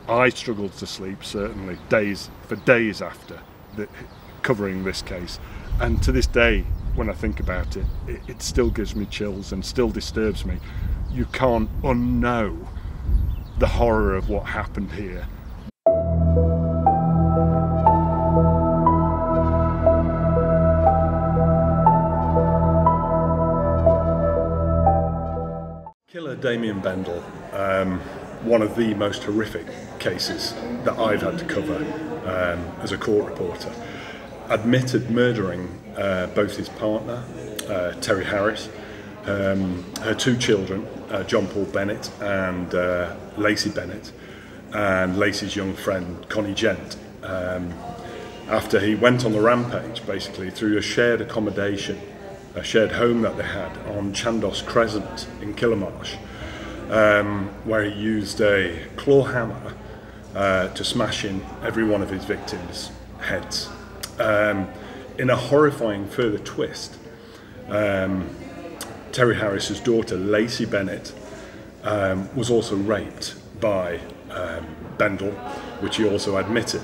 I struggled to sleep, certainly, for days after covering this case. And to this day, when I think about it, it still gives me chills and still disturbs me. You can't unknow the horror of what happened here. Killer Damien Bendall, one of the most horrific cases that I've had to cover as a court reporter, admitted murdering both his partner, Terry Harris, her two children, John Paul Bennett and Lacey Bennett, and Lacey's young friend Connie Gent, after he went on the rampage, basically through a shared accommodation, a shared home that they had on Chandos Crescent in Killamarsh, where he used a claw hammer to smash in every one of his victims' heads. In a horrifying further twist, Terry Harris's daughter, Lacey Bennett, was also raped by Bendall, which he also admitted,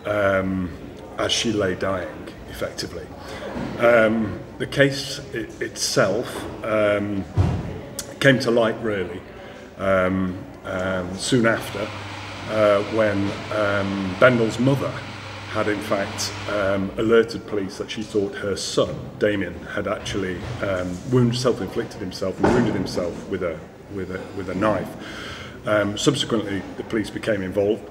as she lay dying, effectively. The case itself came to light, really, soon after, when Bendall's mother had in fact alerted police that she thought her son, Damien, had actually self-inflicted himself and wounded himself with a knife. Subsequently, the police became involved,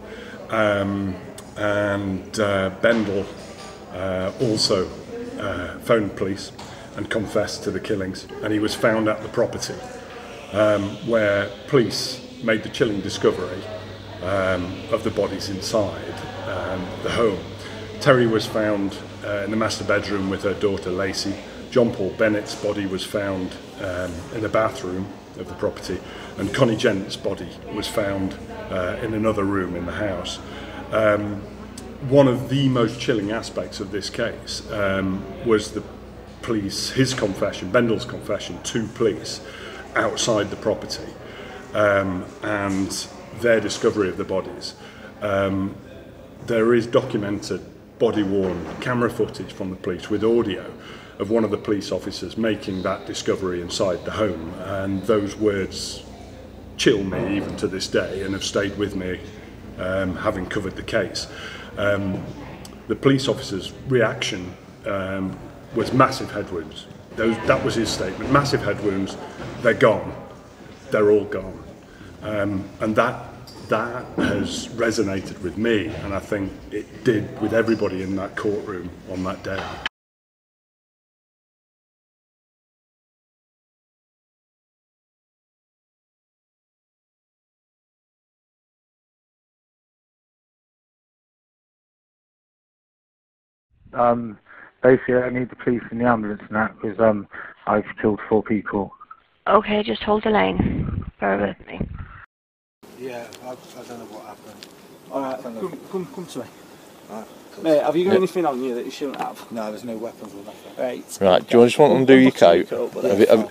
and Bendall also phoned police and confessed to the killings, and he was found at the property, where police made the chilling discovery of the bodies inside the home. Terry was found in the master bedroom with her daughter Lacey. John Paul Bennett's body was found in the bathroom of the property, and Connie Gent's body was found in another room in the house. One of the most chilling aspects of this case was his confession, Bendall's confession to police outside the property, and their discovery of the bodies. There is documented body-worn camera footage from the police with audio of one of the police officers making that discovery inside the home, and those words chill me even to this day and have stayed with me having covered the case. The police officer's reaction was massive head wounds. That was his statement, massive head wounds, they're gone, they're all gone. And that has resonated with me, and I think it did with everybody in that courtroom on that day. Basically, I need the police and the ambulance and that, because I've killed 4 people. Okay, just hold the line. Bear with me. Yeah, I don't know what happened. Alright, come to me. Right, mate, have you got anything on you that you shouldn't have? No, there's no weapons or nothing. Right. Do you just want to undo your coat?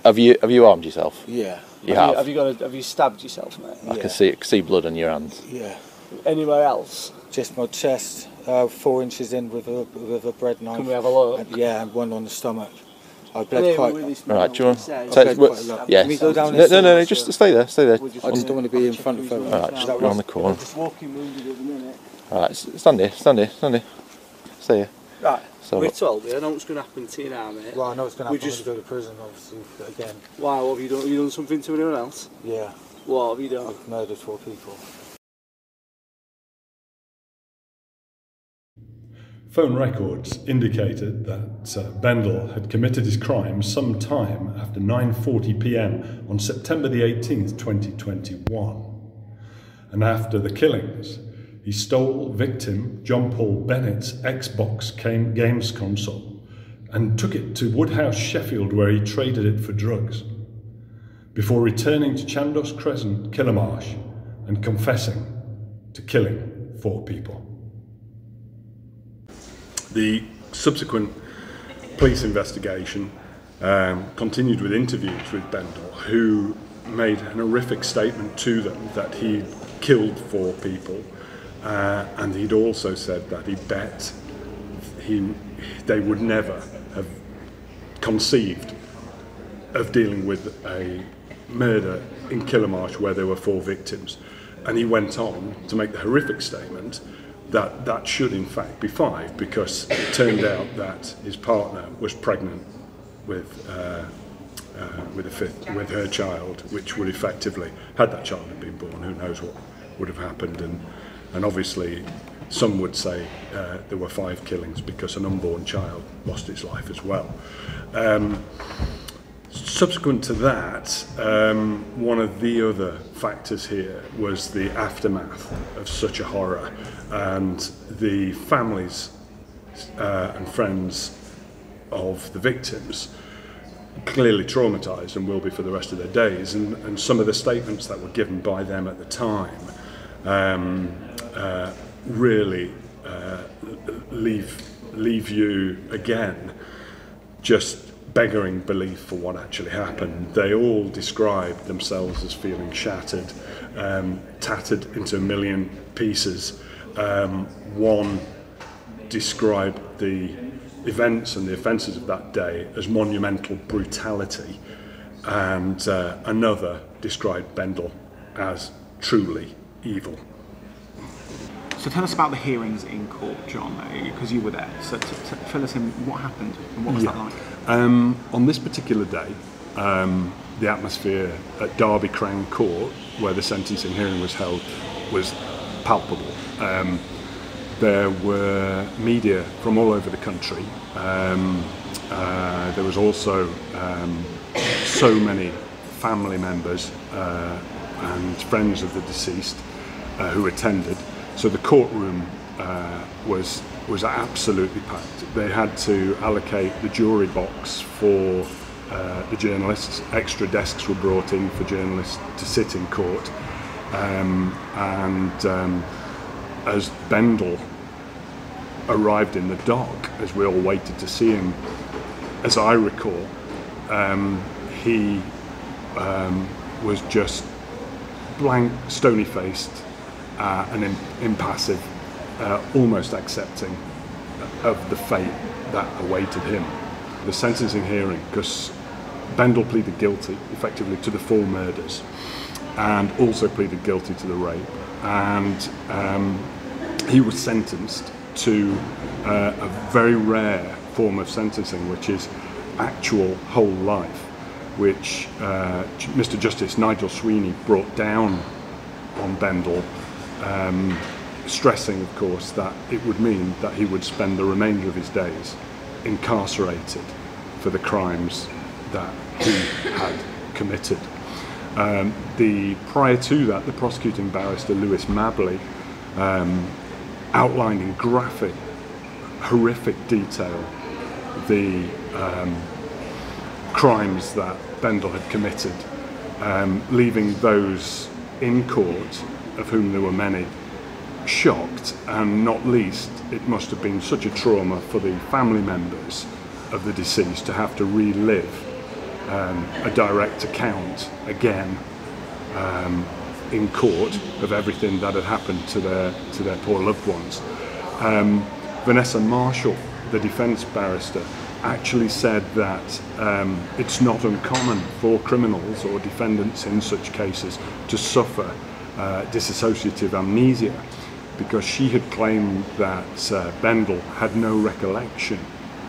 Have you armed yourself? Yeah. You have? Have you stabbed yourself, mate? I can see blood on your hands. Yeah. Anywhere else? Just my chest, 4 inches in with a bread knife. Can we have a look? And one on the stomach. I bled quite. Right, do you want to? Yeah. No, just stay there. I just don't want to be in front of everyone. Alright, just go on the corner. Just walking wounded at the minute. Alright, stand here. Stay here. Right, So we're told, I know what's going to happen to you now, mate. Well, I know what's going to happen when we go to prison, obviously, again. Why, what have you done? Have you done something to anyone else? Yeah. What have you done? I've murdered 4 people. Phone records indicated that Bendall had committed his crime sometime after 9:40 p.m. on September the 18th, 2021. And after the killings, he stole victim John Paul Bennett's Xbox games console and took it to Woodhouse, Sheffield, where he traded it for drugs, before returning to Chandos Crescent, Killamarsh, and confessing to killing 4 people. The subsequent police investigation continued with interviews with Bendall, who made an horrific statement to them that he killed 4 people, and he'd also said that he bet they would never have conceived of dealing with a murder in Killamarsh where there were 4 victims. And he went on to make the horrific statement that that should in fact be 5, because it turned out that his partner was pregnant with her child, which would effectively, had that child been born, who knows what would have happened. And obviously some would say there were 5 killings because an unborn child lost its life as well. Subsequent to that, one of the other factors here was the aftermath of such a horror, and the families and friends of the victims clearly traumatised and will be for the rest of their days, and some of the statements that were given by them at the time really leave you again just begging belief for what actually happened. They all described themselves as feeling shattered, tattered into a million pieces. One described the events and the offences of that day as monumental brutality, and another described Bendall as truly evil. So tell us about the hearings in court, John, because you were there. So fill us in what happened and what was that like? On this particular day, the atmosphere at Derby Crown Court, where the sentencing hearing was held, was palpable. There were media from all over the country. There was also so many family members and friends of the deceased who attended. So the courtroom was absolutely packed. They had to allocate the jury box for the journalists. Extra desks were brought in for journalists to sit in court. As Bendall arrived in the dock, as we all waited to see him, as I recall, he was just blank, stony-faced, and impassive, almost accepting of the fate that awaited him. The sentencing hearing, because Bendall pleaded guilty effectively to the 4 murders and also pleaded guilty to the rape, and he was sentenced to a very rare form of sentencing, which is actual whole life, which Mr. Justice Nigel Sweeney brought down on Bendall, stressing, of course, that it would mean that he would spend the remainder of his days incarcerated for the crimes that he had committed. Prior to that, the prosecuting barrister Lewis Mabley outlined in graphic, horrific detail the crimes that Bendall had committed, leaving those in court, of whom there were many, shocked, and not least, it must have been such a trauma for the family members of the deceased to have to relive a direct account again in court of everything that had happened to their poor loved ones. Vanessa Marshall, the defence barrister, actually said that it's not uncommon for criminals or defendants in such cases to suffer dissociative amnesia, because she had claimed that Bendall had no recollection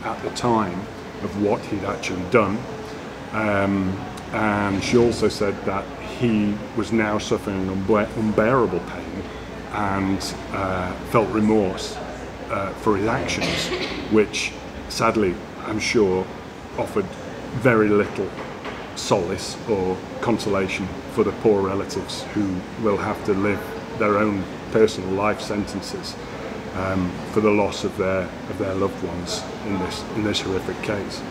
at the time of what he'd actually done, and she also said that he was now suffering unbearable pain and felt remorse for his actions, which sadly, I'm sure, offered very little solace or consolation for the poor relatives who will have to live their own personal life sentences for the loss of their loved ones in this horrific case.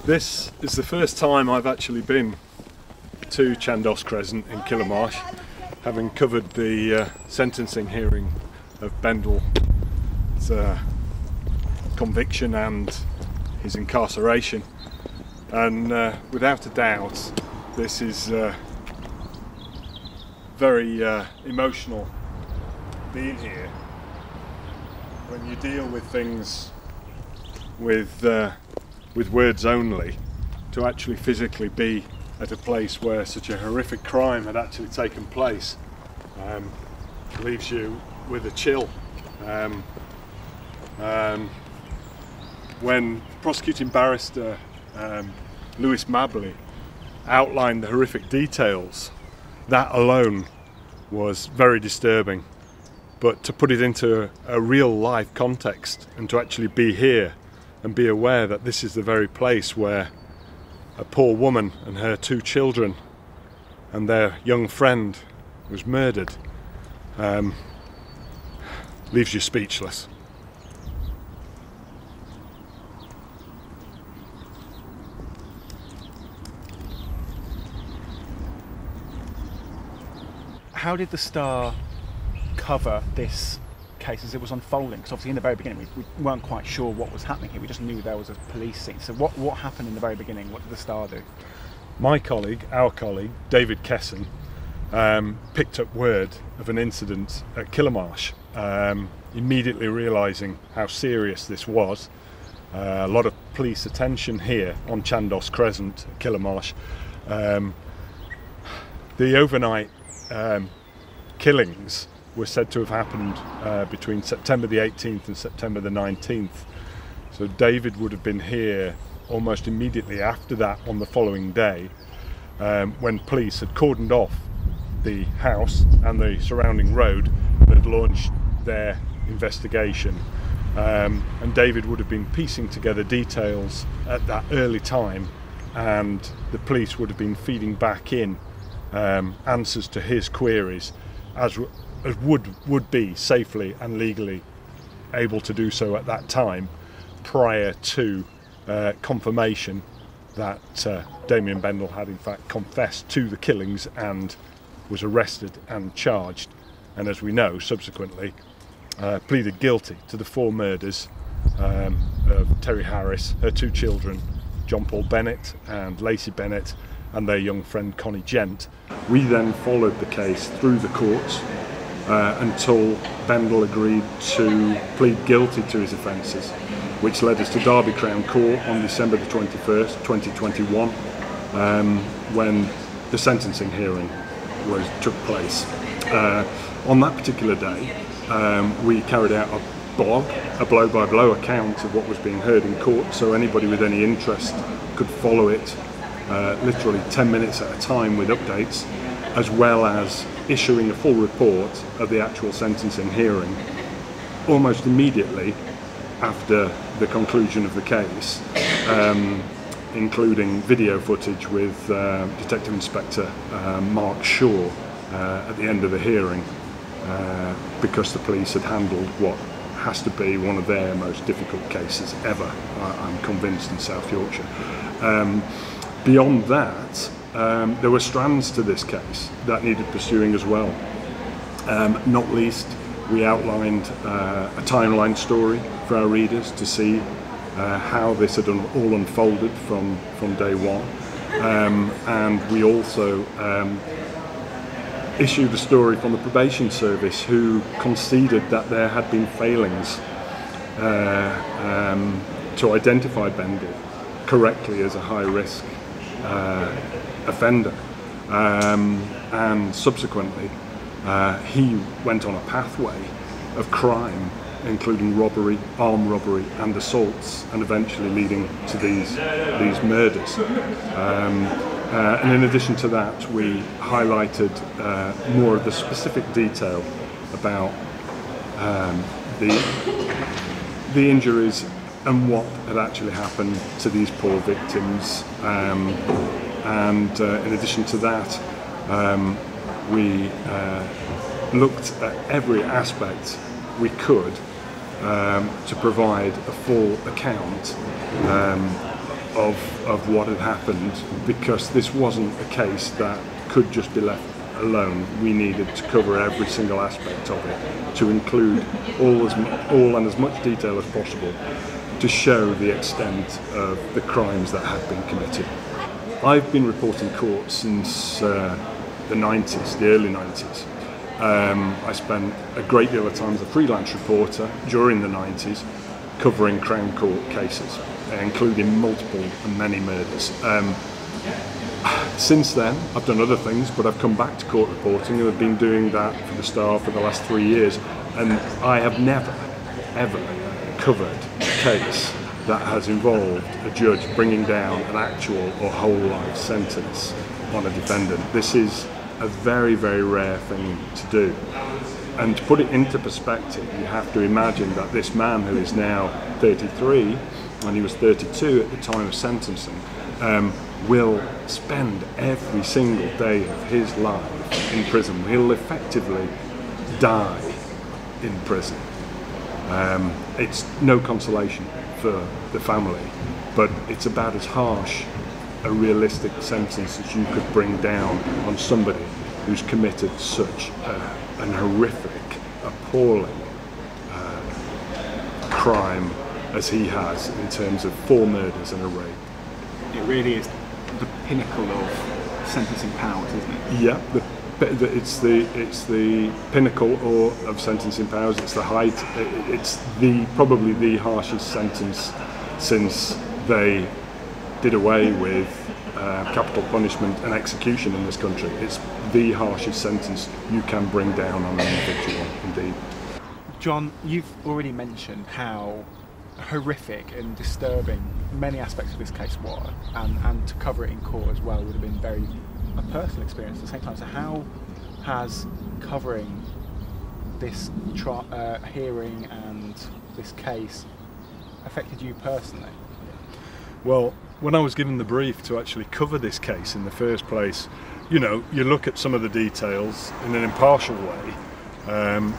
This is the first time I've actually been to Chandos Crescent in Killamarsh, having covered the sentencing hearing of Bendall's conviction and his incarceration, and without a doubt this is very emotional being here. When you deal with things with words only, to actually physically be at a place where such a horrific crime had actually taken place leaves you with a chill. When prosecuting barrister Lewis Mabley outlined the horrific details, that alone was very disturbing. But to put it into a real life context and to actually be here and be aware that this is the very place where a poor woman and her 2 children and their young friend was murdered, leaves you speechless. How did the Star cover this case as it was unfolding? Because obviously in the very beginning we weren't quite sure what was happening here. We just knew there was a police scene. So what happened in the very beginning? What did the Star do? My colleague, our colleague, David Kesson, picked up word of an incident at Killamarsh, immediately realising how serious this was. A lot of police attention here on Chandos Crescent at Killamarsh. The overnight killings were said to have happened between September the 18th and September the 19th. So David would have been here almost immediately after that on the following day, when police had cordoned off the house and the surrounding road and had launched their investigation. And David would have been piecing together details at that early time, and the police would have been feeding back in answers to his queries as would be safely and legally able to do so at that time, prior to confirmation that Damien Bendall had in fact confessed to the killings and was arrested and charged, and as we know subsequently pleaded guilty to the 4 murders of Terry Harris, her 2 children, John Paul Bennett and Lacey Bennett, and their young friend Connie Gent. We then followed the case through the courts until Bendall agreed to plead guilty to his offences, which led us to Derby Crown Court on December the 21st, 2021, when the sentencing hearing took place. On that particular day, we carried out a blow-by-blow account of what was being heard in court, so anybody with any interest could follow it literally 10 minutes at a time with updates, as well as issuing a full report of the actual sentencing hearing almost immediately after the conclusion of the case, including video footage with Detective Inspector Mark Shaw at the end of the hearing, because the police had handled what has to be one of their most difficult cases ever, I'm convinced, in South Yorkshire. Beyond that, there were strands to this case that needed pursuing as well. Not least, we outlined a timeline story for our readers to see how this had all unfolded from day one. And we also issued a story from the probation service, who conceded that there had been failings to identify Bendall correctly as a high-risk offender, and subsequently he went on a pathway of crime, including robbery, armed robbery and assaults, and eventually leading to these murders. And in addition to that, we highlighted more of the specific detail about the injuries and what had actually happened to these poor victims. And in addition to that, we looked at every aspect we could to provide a full account of what had happened, because this wasn't a case that could just be left alone. We needed to cover every single aspect of it, to include all and as much detail as possible, to show the extent of the crimes that had been committed. I've been reporting court since the 90s, the early 90s. I spent a great deal of time as a freelance reporter during the 90s covering Crown Court cases, including multiple and many murders. Since then, I've done other things, but I've come back to court reporting and I've been doing that for the Star for the last 3 years. And I have never, ever covered a case that has involved a judge bringing down an actual or whole life sentence on a defendant. This is a very, very rare thing to do. And to put it into perspective, you have to imagine that this man, who is now 33, and he was 32 at the time of sentencing, will spend every single day of his life in prison. He'll effectively die in prison. It's no consolation for the family, but it's about as harsh a realistic sentence as you could bring down on somebody who's committed such an horrific, appalling crime as he has, in terms of 4 murders and a rape. It really is the pinnacle of sentencing powers, isn't it? Yeah, it's the pinnacle of sentencing powers. It's the height. It's probably the harshest sentence since they did away with capital punishment and execution in this country. It's the harshest sentence you can bring down on an individual, indeed. John, you've already mentioned how horrific and disturbing many aspects of this case were, and to cover it in court as well would have been a personal experience at the same time. So how has covering this hearing and this case affected you personally? Well, when I was given the brief to actually cover this case in the first place, you know, you look at some of the details in an impartial way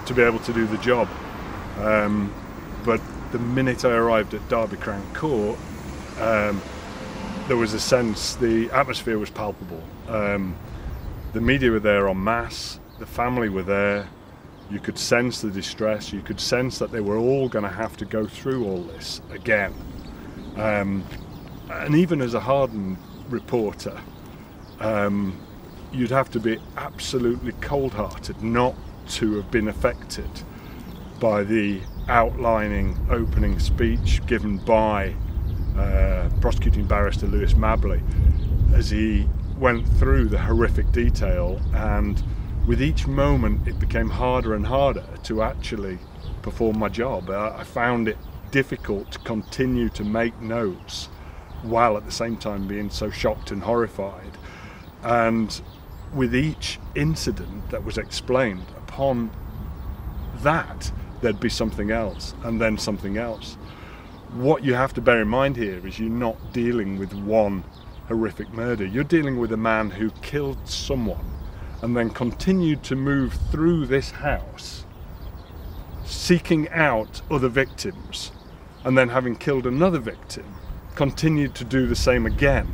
to be able to do the job. But the minute I arrived at Derby Crown Court, there was a sense, the atmosphere was palpable. The media were there en masse, the family were there, you could sense the distress, you could sense that they were all going to have to go through all this again. And even as a hardened reporter, you'd have to be absolutely cold-hearted not to have been affected by the outlining opening speech given by prosecuting barrister Lewis Mabley as he went through the horrific detail, and with each moment it became harder and harder to actually perform my job. I found it difficult to continue to make notes while at the same time being so shocked and horrified. And with each incident that was explained, upon that there'd be something else, and then something else. What you have to bear in mind here is you're not dealing with one horrific murder. You're dealing with a man who killed someone and then continued to move through this house seeking out other victims, and then having killed another victim continued to do the same again,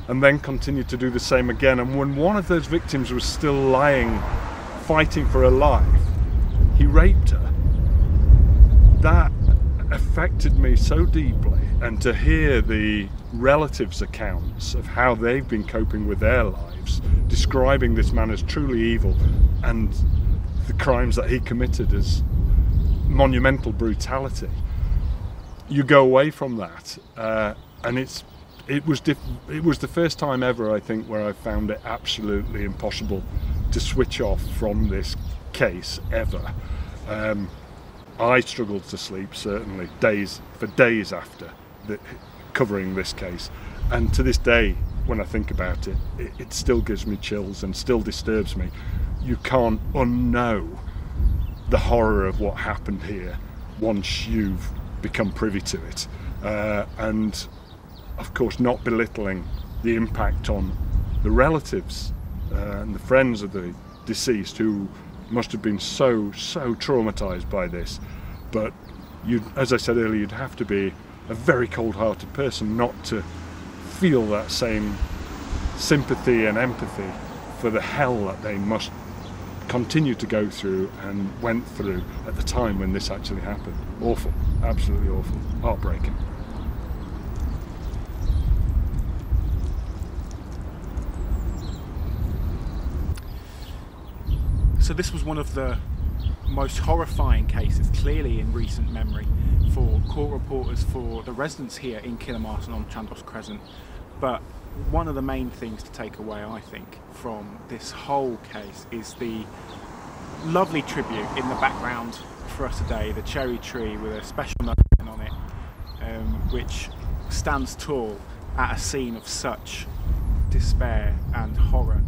and then continued to do the same again. And when one of those victims was still lying fighting for her life, he raped her. That affected me so deeply, and to hear the relatives' accounts of how they've been coping with their lives, describing this man as truly evil and the crimes that he committed as monumental brutality, you go away from that, and it was the first time ever, I think, where I found it absolutely impossible to switch off from this case ever. I struggled to sleep, certainly, for days after covering this case, and to this day, when I think about it, it still gives me chills and still disturbs me. You can't unknow the horror of what happened here once you've become privy to it, and of course not belittling the impact on the relatives and the friends of the deceased, who must have been so traumatized by this. But as I said earlier, you'd have to be a very cold-hearted person not to feel that same sympathy and empathy for the hell that they must continue to go through and went through at the time when this actually happened. Awful, absolutely awful, heartbreaking. So this was one of the most horrifying cases, clearly in recent memory, for court reporters, for the residents here in Killamarsh and on Chandos Crescent. But one of the main things to take away, I think, from this whole case is the lovely tribute in the background for us today, the cherry tree with a special note on it, which stands tall at a scene of such despair and horror.